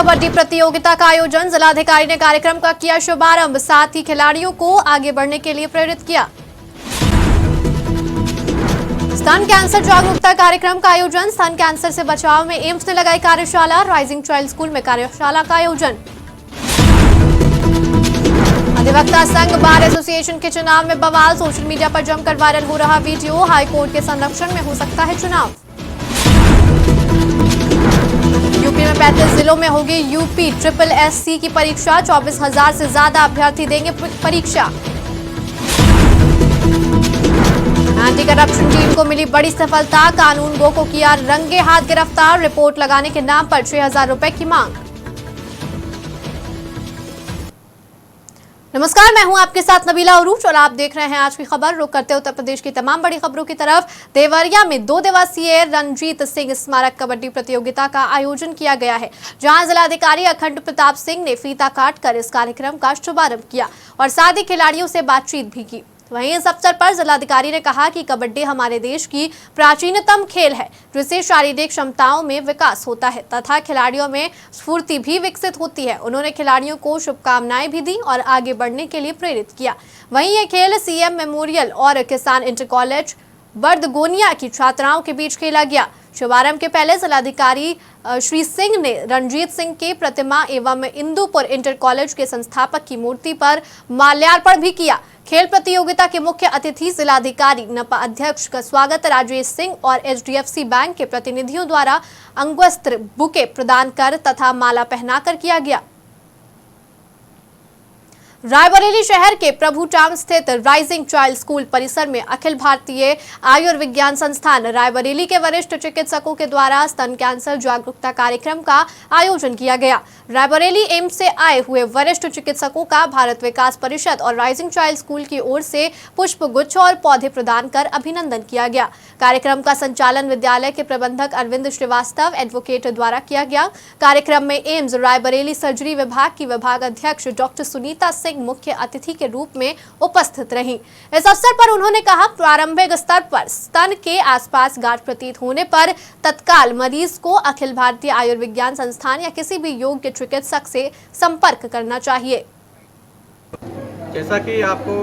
कबड्डी प्रतियोगिता का आयोजन, जिलाधिकारी ने कार्यक्रम का किया शुभारंभ, साथ ही खिलाड़ियों को आगे बढ़ने के लिए प्रेरित किया। स्तन कैंसर जागरूकता कार्यक्रम का आयोजन, स्तन कैंसर से बचाव में एम्स ने लगाई कार्यशाला, राइजिंग चाइल्ड स्कूल में कार्यशाला का आयोजन। अधिवक्ता संघ बार एसोसिएशन के चुनाव में बवाल, सोशल मीडिया पर जमकर वायरल हो रहा वीडियो, हाईकोर्ट के संरक्षण में हो सकता है चुनाव। यूपी में 35 जिलों में होगी यूपी SSSC की परीक्षा, 24,000 से ज्यादा अभ्यर्थी देंगे परीक्षा। एंटी करप्शन टीम को मिली बड़ी सफलता, कानून गो को किया रंगे हाथ गिरफ्तार, रिपोर्ट लगाने के नाम पर 6,000 रुपए की मांग। नमस्कार, मैं हूं आपके साथ नबीला उरूज और आप देख रहे हैं आज की खबर। रुक करते उत्तर प्रदेश की तमाम बड़ी खबरों की तरफ। देवरिया में 2 दिवसीय रणजीत सिंह स्मारक कबड्डी प्रतियोगिता का आयोजन किया गया है, जहां जिलाधिकारी अखंड प्रताप सिंह ने फीता काटकर इस कार्यक्रम का शुभारंभ किया और साथ ही खिलाड़ियों से बातचीत भी की। वहीं इस अवसर पर जिलाधिकारी ने कहा कि कबड्डी हमारे देश की प्राचीनतम खेल है, जिससे शारीरिक क्षमताओं में विकास होता है तथा खिलाड़ियों में स्फूर्ति भी विकसित होती है। उन्होंने खिलाड़ियों को शुभकामनाएं भी दी और आगे बढ़ने के लिए प्रेरित किया। वहीं ये खेल CM मेमोरियल और किसान इंटर कॉलेज बर्दगोनिया की छात्राओं के बीच खेला गया। शुभारंभ के पहले जिलाधिकारी श्री सिंह ने रणजीत सिंह के प्रतिमा एवं इंदुपुर इंटर कॉलेज के संस्थापक की मूर्ति पर माल्यार्पण भी किया। खेल प्रतियोगिता के मुख्य अतिथि जिलाधिकारी नपा अध्यक्ष का स्वागत राजेश सिंह और HDFC बैंक के प्रतिनिधियों द्वारा अंगवस्त्र, बुके प्रदान कर तथा माला पहनाकर किया गया। रायबरेली शहर के प्रभुटाम स्थित राइजिंग चाइल्ड स्कूल परिसर में अखिल भारतीय आयुर्विज्ञान संस्थान रायबरेली के वरिष्ठ चिकित्सकों के द्वारा स्तन कैंसर जागरूकता कार्यक्रम का आयोजन किया गया। रायबरेली एम्स से आए हुए वरिष्ठ चिकित्सकों का भारत विकास परिषद और राइजिंग चाइल्ड स्कूल की ओर से पुष्प गुच्छ और पौधे प्रदान कर अभिनंदन किया गया। कार्यक्रम का संचालन विद्यालय के प्रबंधक अरविंद श्रीवास्तव एडवोकेट द्वारा किया गया। कार्यक्रम में एम्स रायबरेली सर्जरी विभाग की विभाग अध्यक्ष डॉक्टर सुनीता मुख्य अतिथि के रूप में उपस्थित रहीं। इस अवसर पर उन्होंने कहा, प्रारंभिक स्तर पर स्तन के आसपास गांठ प्रतीत होने पर तत्काल मरीज को अखिल भारतीय आयुर्विज्ञान संस्थान या किसी भी योग्य चिकित्सक से संपर्क करना चाहिए। जैसा कि आपको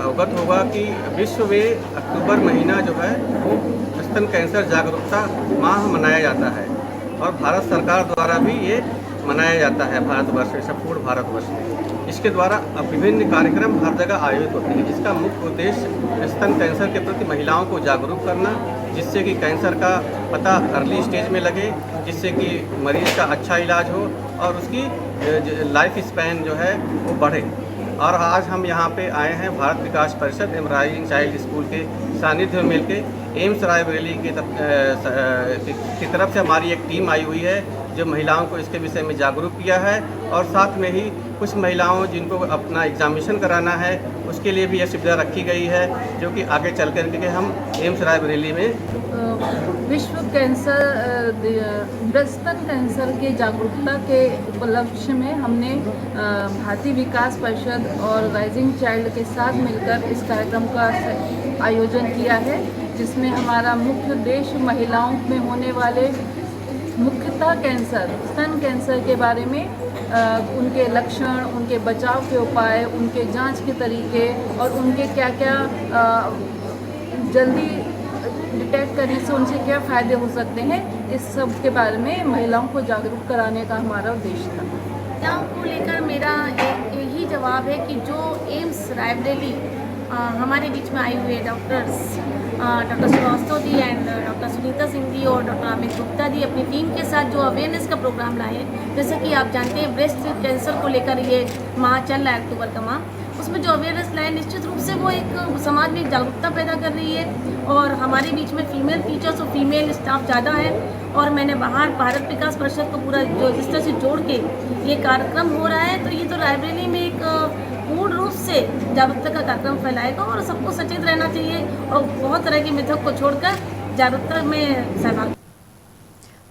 अवगत होगा कि विश्व में अक्टूबर महीना जो है वो स्तन कैंसर जागरूकता माह मनाया जाता है और भारत सरकार द्वारा भी ये मनाया जाता है भारतवर्ष, संपूर्ण भारतवर्ष में। इसके द्वारा विभिन्न कार्यक्रम हर जगह आयोजित होते हैं, जिसका मुख्य उद्देश्य स्तन कैंसर के प्रति महिलाओं को जागरूक करना, जिससे कि कैंसर का पता अर्ली स्टेज में लगे, जिससे कि मरीज का अच्छा इलाज हो और उसकी लाइफ स्पैन जो है वो बढ़े। और आज हम यहाँ पे आए हैं भारत विकास परिषद एवं राइजिंग चाइल्ड स्कूल के सानिध्य में मिलकर एम्स रायबरेली की तरफ से हमारी एक टीम आई हुई है जो महिलाओं को इसके विषय में जागरूक किया है और साथ में ही कुछ महिलाओं जिनको अपना एग्जामिनेशन कराना है उसके लिए भी यह सुविधा रखी गई है, जो कि आगे चल कर के हम एम्स रायबरेली में विश्व स्तन कैंसर के जागरूकता के उपलक्ष्य में हमने भारतीय विकास परिषद और राइजिंग चाइल्ड के साथ मिलकर इस कार्यक्रम का आयोजन किया है, जिसमें हमारा मुख्य उद्देश्य महिलाओं में होने वाले मुख्यतः कैंसर, स्तन कैंसर के बारे में उनके लक्षण, उनके बचाव के उपाय, उनके जांच के तरीके और उनके क्या क्या जल्दी डिटेक्ट करने से उनसे क्या फ़ायदे हो सकते हैं, इस सब के बारे में महिलाओं को जागरूक कराने का हमारा उद्देश्य था। महिलाओं को लेकर मेरा यही जवाब है कि जो एम्स रायबरेली हमारे बीच में आए हुए doctor Shrivastava ji and doctor Sunita Singh ji और डॉक्टर अमित गुप्ता जी अपनी टीम के साथ जो अवेयरनेस का प्रोग्राम लाए हैं, जैसे कि आप जानते हैं ब्रेस्ट कैंसर को लेकर ये माह चल रहा है, अक्टूबर का माह, उसमें जो अवेयरनेस लाए निश्चित रूप से वो एक समाज में जागरूकता पैदा कर रही है। और हमारे बीच में फीमेल टीचर्स और फीमेल स्टाफ ज़्यादा है और मैंने बाहर भारत विकास परिषद को पूरा जो इस तरह से जोड़ के ये कार्यक्रम हो रहा है, तो ये तो रायबरेली में एक पूर्ण रूप से जागरूकता का कार्यक्रम फैलाएगा और सबको सचेत रहना चाहिए और बहुत तरह की मिथक को छोड़कर जागरूकता में सहभागी।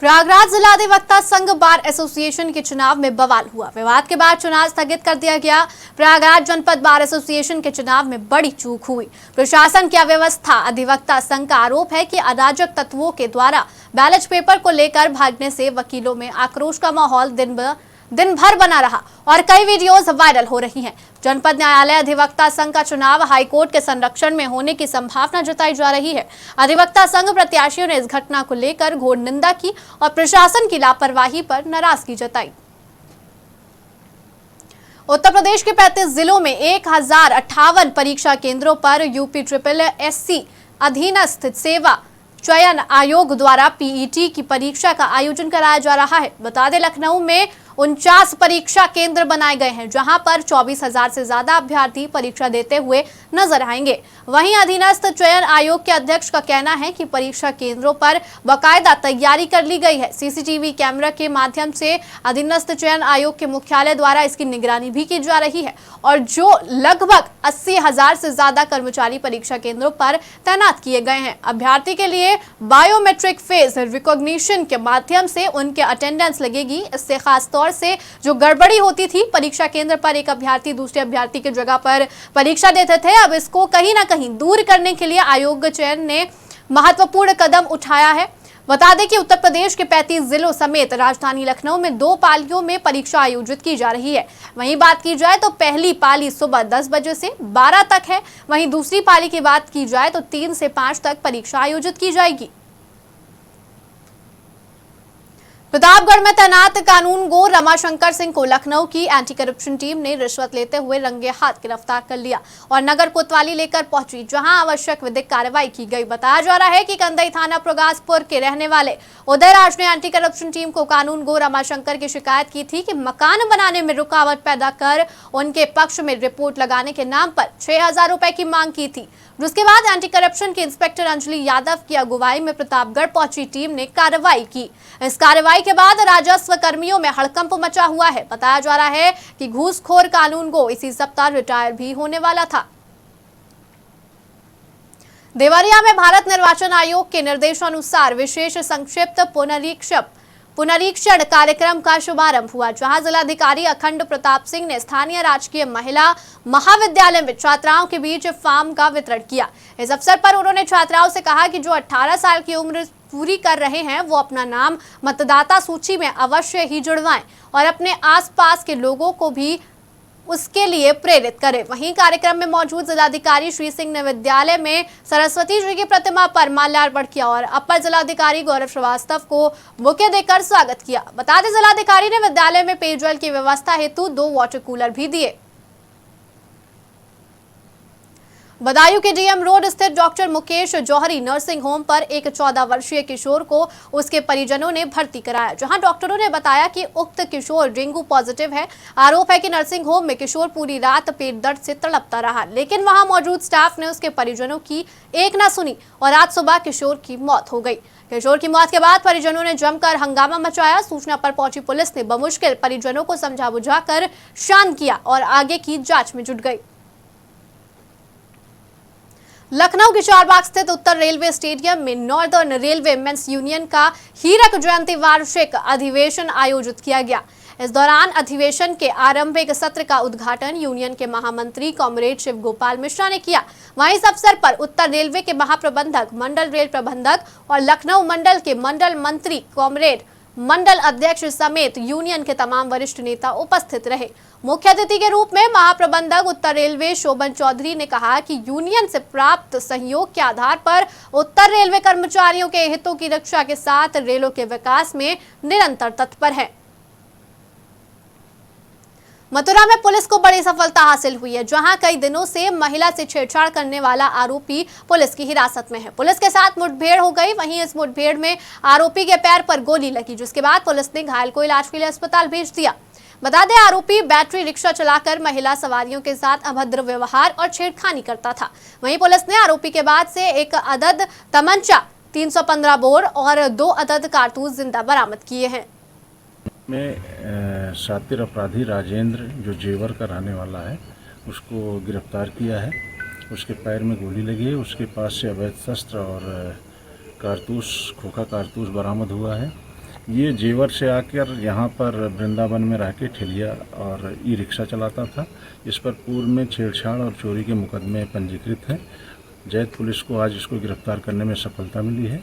प्रयागराज जिला अधिवक्ता संघ बार एसोसिएशन के चुनाव में बवाल हुआ। विवाद के बाद चुनाव स्थगित कर दिया गया। प्रयागराज जनपद बार एसोसिएशन के चुनाव में बड़ी चूक हुई। प्रशासन की अव्यवस्था। अधिवक्ता संघ का आरोप है कि अराजक तत्वों के द्वारा बैलेट पेपर को लेकर भागने से वकीलों में आक्रोश का माहौल दिन ब दिन भर बना रहा और कई वीडियोज वायरल हो रही हैं। जनपद न्यायालय अधिवक्ता संघ का चुनाव हाईकोर्ट के संरक्षण में होने की संभावना जताई जा रही है। अधिवक्ता संघ प्रत्याशियों ने इस घटना को लेकर घोर निंदा की और प्रशासन की लापरवाही पर नाराजगी जताई। उत्तर प्रदेश के 35 जिलों में 1058 परीक्षा केंद्रों पर यूपी SSSC अधीनस्थ सेवा चयन आयोग द्वारा पीईटी की परीक्षा का आयोजन कराया जा रहा है। बता दें, लखनऊ में 49 परीक्षा केंद्र बनाए गए हैं, जहां पर 24,000 से ज्यादा अभ्यर्थी परीक्षा देते हुए नजर आएंगे। वहीं अधीनस्थ चयन आयोग के अध्यक्ष का कहना है कि परीक्षा केंद्रों पर बाकायदा तैयारी कर ली गई है। सीसीटीवी कैमरा के माध्यम से अधीनस्थ चयन आयोग के मुख्यालय द्वारा इसकी निगरानी भी की जा रही है और जो लगभग 80,000 से ज्यादा कर्मचारी परीक्षा केंद्रों पर तैनात किए गए हैं। अभ्यर्थी के लिए बायोमेट्रिक फेस रिकॉग्निशन के माध्यम से उनके अटेंडेंस लगेगी। इससे खास तौर से जो गड़बड़ी होती थी, परीक्षा केंद्र पर एक अभ्यर्थी दूसरे अभ्यर्थी की जगह पर परीक्षा देते थे, अब इसको कहीं ना कहीं दूर करने के लिए आयोग चयन ने महत्वपूर्ण कदम उठाया है। बता दें कि उत्तर प्रदेश के 35 जिलों समेत राजधानी लखनऊ में 2 पालियों में परीक्षा आयोजित की जा रही है। वहीं बात की जाए तो पहली पाली सुबह 10 बजे से 12 तक है। वहीं दूसरी पाली की बात की जाए तो 3 से 5 तक परीक्षा आयोजित की जाएगी। प्रतापगढ़ में तैनात कानूनगो रमाशंकर सिंह को लखनऊ की एंटी करप्शन टीम ने रिश्वत लेते हुए रंगे हाथ गिरफ्तार कर लिया और नगर कोतवाली लेकर पहुंची, जहां आवश्यक विधिक कार्रवाई की गई। बताया जा रहा है कि कंदई थाना प्रगासपुर के रहने वाले उदयराज ने एंटी करप्शन टीम को कानूनगो रमाशंकर की शिकायत की थी कि मकान बनाने में रुकावट पैदा कर उनके पक्ष में रिपोर्ट लगाने के नाम पर 6,000 रुपए की मांग की थी। जिसके बाद एंटी करप्शन के इंस्पेक्टर अंजलि यादव की अगुवाई में प्रतापगढ़ पहुंची टीम ने कार्रवाई की। इस कार्रवाई के बाद राजस्व कर्मियों में हड़कंप मचा हुआ है। बताया जा रहा है कि घूसखोर कानूनगो इसी सप्ताह रिटायर भी होने वाला था। देवरिया में भारत निर्वाचन आयोग के निर्देशानुसार विशेष संक्षिप्त पुनरीक्षण कार्यक्रम का शुभारंभ हुआ, जहां जिलाधिकारी अखंड प्रताप सिंह ने स्थानीय राजकीय महिला महाविद्यालय में छात्राओं के बीच फॉर्म का वितरण किया। इस अवसर पर उन्होंने छात्राओं से कहा कि जो 18 साल की उम्र पूरी कर रहे हैं वो अपना नाम मतदाता सूची में अवश्य ही जुड़वाएं और अपने आसपास के लोगों को भी उसके लिए प्रेरित करें। वहीं कार्यक्रम में मौजूद जिलाधिकारी श्री सिंह ने विद्यालय में सरस्वती जी की प्रतिमा पर माल्यार्पण किया और अपर जिलाधिकारी गौरव श्रीवास्तव को बुके देकर स्वागत किया। बता दें, जिलाधिकारी ने विद्यालय में पेयजल की व्यवस्था हेतु 2 वाटर कूलर भी दिए। बदायूं के डीएम रोड स्थित डॉक्टर मुकेश जौहरी नर्सिंग होम पर एक 14 वर्षीय किशोर को उसके परिजनों ने भर्ती कराया, जहां डॉक्टरों ने बताया कि उक्त किशोर डेंगू पॉजिटिव है। आरोप है कि नर्सिंग होम में किशोर पूरी रात पेट दर्द से तड़पता रहा, लेकिन वहां मौजूद स्टाफ ने उसके परिजनों की एक न सुनी और आज सुबह किशोर की मौत हो गई। किशोर की मौत के बाद परिजनों ने जमकर हंगामा मचाया। सूचना पर पहुंची पुलिस ने बमुश्किल परिजनों को समझा बुझाकर शांत किया और आगे की जांच में जुट गई। लखनऊ के चारबाग स्थित उत्तर रेलवे स्टेडियम में नॉर्दर्न रेलवे मेंस यूनियन का हीरक जयंती वार्षिक अधिवेशन आयोजित किया गया। इस दौरान अधिवेशन के आरंभिक सत्र का उद्घाटन यूनियन के महामंत्री कॉमरेड शिव गोपाल मिश्रा ने किया। वहीं इस अवसर पर उत्तर रेलवे के महाप्रबंधक, मंडल रेल प्रबंधक और लखनऊ मंडल के मंडल मंत्री, कॉमरेड मंडल अध्यक्ष समेत यूनियन के तमाम वरिष्ठ नेता उपस्थित रहे। मुख्य अतिथि के रूप में महाप्रबंधक उत्तर रेलवे शोभन चौधरी ने कहा कि यूनियन से प्राप्त सहयोग के आधार पर उत्तर रेलवे कर्मचारियों के हितों की रक्षा के साथ रेलों के विकास में निरंतर तत्पर है। मथुरा में पुलिस को बड़ी सफलता हासिल हुई है, जहां कई दिनों से महिला से छेड़छाड़ करने वाला आरोपी पुलिस की हिरासत में है। पुलिस के साथ मुठभेड़ हो गई। वहीं इस मुठभेड़ में आरोपी के पैर पर गोली लगी, जिसके बाद पुलिस ने घायल को इलाज के लिए अस्पताल भेज दिया। बता दें, आरोपी बैटरी रिक्शा चलाकर महिला सवारियों के साथ अभद्र व्यवहार और छेड़खानी करता था। वहीं पुलिस ने आरोपी के बाद से एक अदद तमंचा, 315 बोर और 2 अदद कारतूस जिंदा बरामद किए हैं। में शातिर अपराधी राजेंद्र, जो जेवर का रहने वाला है, उसको गिरफ्तार किया है। उसके पैर में गोली लगी है। उसके पास से अवैध शस्त्र और कारतूस, खोखा कारतूस बरामद हुआ है। ये जेवर से आकर यहाँ पर वृंदावन में रह के ठेलिया और ई रिक्शा चलाता था। इस पर पूर्व में छेड़छाड़ और चोरी के मुकदमे पंजीकृत हैं। जैत पुलिस को आज इसको गिरफ्तार करने में सफलता मिली है।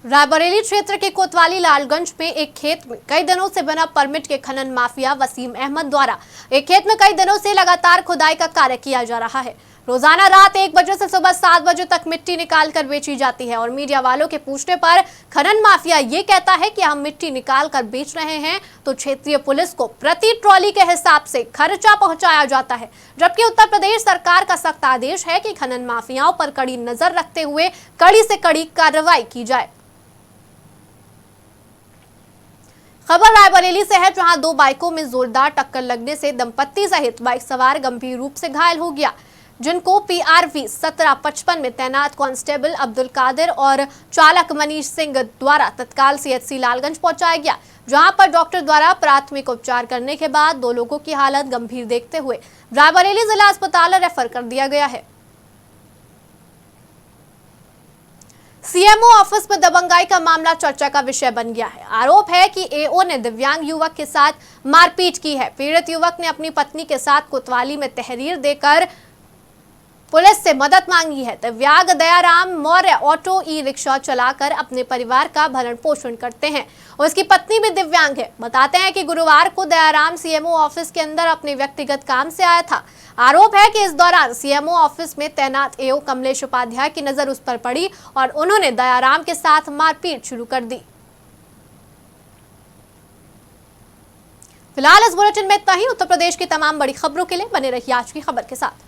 रायबरेली क्षेत्र के कोतवाली लालगंज में एक खेत में कई दिनों से बिना परमिट के खनन माफिया वसीम अहमद द्वारा एक खेत में कई दिनों से लगातार खुदाई का कार्य किया जा रहा है। रोजाना रात 1 बजे से सुबह 7 बजे तक मिट्टी निकाल कर बेची जाती है और मीडिया वालों के पूछने पर खनन माफिया ये कहता है कि हम मिट्टी निकाल कर बेच रहे हैं तो क्षेत्रीय पुलिस को प्रति ट्रॉली के हिसाब से खर्चा पहुंचाया जाता है, जबकि उत्तर प्रदेश सरकार का सख्त आदेश है कि खनन माफियाओं पर कड़ी नजर रखते हुए कड़ी से कड़ी कार्रवाई की जाए। खबर रायबरेली से है, जहां 2 बाइकों में जोरदार टक्कर लगने से दंपत्ति सहित बाइक सवार गंभीर रूप से घायल हो गया, जिनको PRV 1755 में तैनात कांस्टेबल अब्दुल कादिर और चालक मनीष सिंह द्वारा तत्काल CHC लालगंज पहुंचाया गया, जहां पर डॉक्टर द्वारा प्राथमिक उपचार करने के बाद 2 लोगों की हालत गंभीर देखते हुए रायबरेली जिला अस्पताल रेफर कर दिया गया है। CMO ऑफिस में दबंगाई का मामला चर्चा का विषय बन गया है। आरोप है कि AO ने दिव्यांग युवक के साथ मारपीट की है। पीड़ित युवक ने अपनी पत्नी के साथ कोतवाली में तहरीर देकर पुलिस से मदद मांगी है। दिव्यांग दयाराम मौर्य ऑटो रिक्शा चलाकर अपने परिवार का भरण पोषण करते हैं। उसकी पत्नी भी दिव्यांग है। बताते हैं कि गुरुवार को दयाराम CMO ऑफिस के अंदर अपने व्यक्तिगत काम से आया था। आरोप है कि इस दौरान CMO ऑफिस में तैनात AO कमलेश उपाध्याय की नजर उस पर पड़ी और उन्होंने दयाराम के साथ मारपीट शुरू कर दी। फिलहाल इस बुलेटिन में इतना ही। उत्तर प्रदेश की तमाम बड़ी खबरों के लिए बने रहिए आज की खबर के साथ।